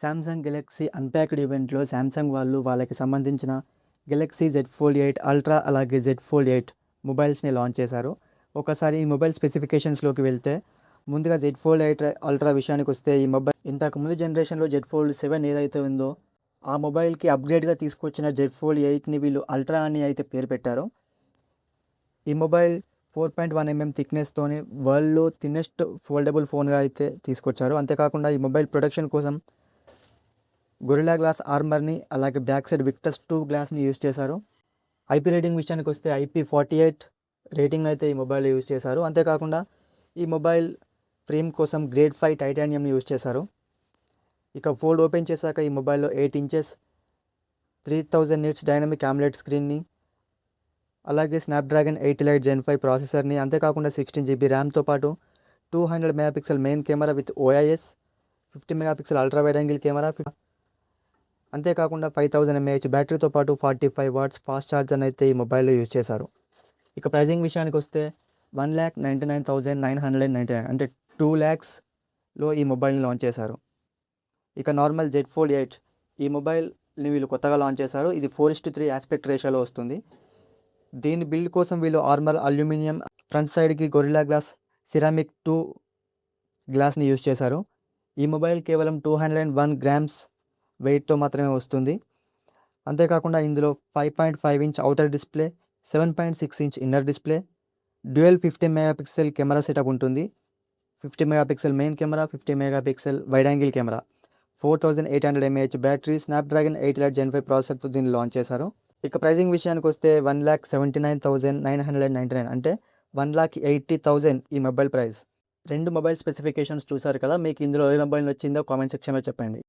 Samsung Galaxy unpacked ఈవెంట్‌లో Samsung వాళ్ళు వాళ్ళకి సంబంధించిన గెలాక్సీ జెడ్ ఫోల్డ్ 8 అల్ట్రా అలాగే జెడ్ ఫోల్డ్ 8 మొబైల్స్‌ని లాంచ్ చేశారు. ఒకసారి ఈ మొబైల్ స్పెసిఫికేషన్స్‌లోకి వెళ్తే ముందుగా జెడ్ ఫోల్డ్ 8 అల్ట్రా విషయానికొస్తే ఈ మొబైల్ ఇంతకు ముందు జనరేషన్‌లో జెడ్ ఫోల్డ్ 7 ఏదైతే ఉందో ఆ మొబైల్‌కి అప్‌గ్రేడ్‌గా తీసుకొచ్చిన జెడ్ ఫోల్డ్ 8ని వీళ్ళు అల్ట్రా అని అయితే పేరు పెట్టారు. ఈ మొబైల్ 4.1 ఎంఎం థిక్‌నెస్‌తోని వరల్డ్‌లో థిన్నెస్ట్ ఫోల్డబుల్ ఫోన్‌గా అయితే తీసుకొచ్చారు. అంతేకాకుండా ఈ మొబైల్ ప్రొటెక్షన్ కోసం గొరిల్లా గ్లాస్ ఆర్మర్‌ని అలాగే బ్యాక్ సైడ్ విక్టర్స్ 2 గ్లాస్‌ని యూజ్ చేశారు. ఐపీ రేటింగ్ విషయానికొస్తే IP48 రేటింగ్ అయితే ఈ మొబైల్ యూజ్ చేశారు. అంతేకాకుండా ఈ మొబైల్ ఫ్రేమ్ కోసం గ్రేడ్ 5 టైటానియంని యూజ్ చేశారు. ఇక ఫోల్డ్ ఓపెన్ చేశాక ఈ మొబైల్‌లో 8 ఇంచెస్ 3000 నిట్స్ డైనమిక్ AMOLED స్క్రీన్‌ని అలాగే స్నాప్‌డ్రాగన్ 8 ఎలైట్ జెన్ 5 ప్రాసెసర్‌ని అంతేకాకుండా 16 GB ర్యామ్‌తో పాటు 200 megapixel main camera with OIS 50 megapixel ultra wide angle camera అంతేకాకుండా 5000 mAh బ్యాటరీతో పాటు 45 వాట్స్ ఫాస్ట్ ఛార్జర్ని అయితే ఈ మొబైల్‌లో యూజ్ చేశారు. ఇక ప్రైజింగ్ విషయానికొస్తే 1,99,999 అంటే 2 lakhsలో ఈ మొబైల్‌ని లాంచ్ చేశారు. ఇక నార్మల్ జెడ్ ఫోల్డ్ 8 ఈ మొబైల్‌ని వీళ్ళు కొత్తగా లాంచ్ చేశారు. ఇది 4:3 ఆస్పెక్ట్ రేషియోలో వస్తుంది. దీని బిల్డ్ కోసం వీళ్ళు ఆర్మర్ అల్యూమినియం ఫ్రంట్ సైడ్‌కి గొరిల్లా గ్లాస్ సిరామిక్ 2 గ్లాస్‌ని యూజ్ చేశారు. ఈ మొబైల్ కేవలం 201 గ్రామ్స్ వెయిట్‌తో మాత్రమే వస్తుంది. అంతేకాకుండా ఇందులో 5.5 inch outer display, 7.6 inch inner display, dual 50 megapixel camera setup ఉంటుంది. 50 megapixel main camera, 50 megapixel wide angle camera, 4800 mAh battery, Snapdragon 8 elite gen 5 ప్రాసెసర్తో దీన్ని లాంచ్ చేశారు. ఇక ప్రైజింగ్ విషయానికొస్తే 1,79,999 అంటే 1,80,000 ఈ మొబైల్ ప్రైస్. 2 మొబైల్ స్పెసిఫికేషన్స్ చూసారు కదా! మీకు ఇందులో ఏ మొబైల్ నచ్చిందో కామెంట్ సెక్షన్‌లో చెప్పండి.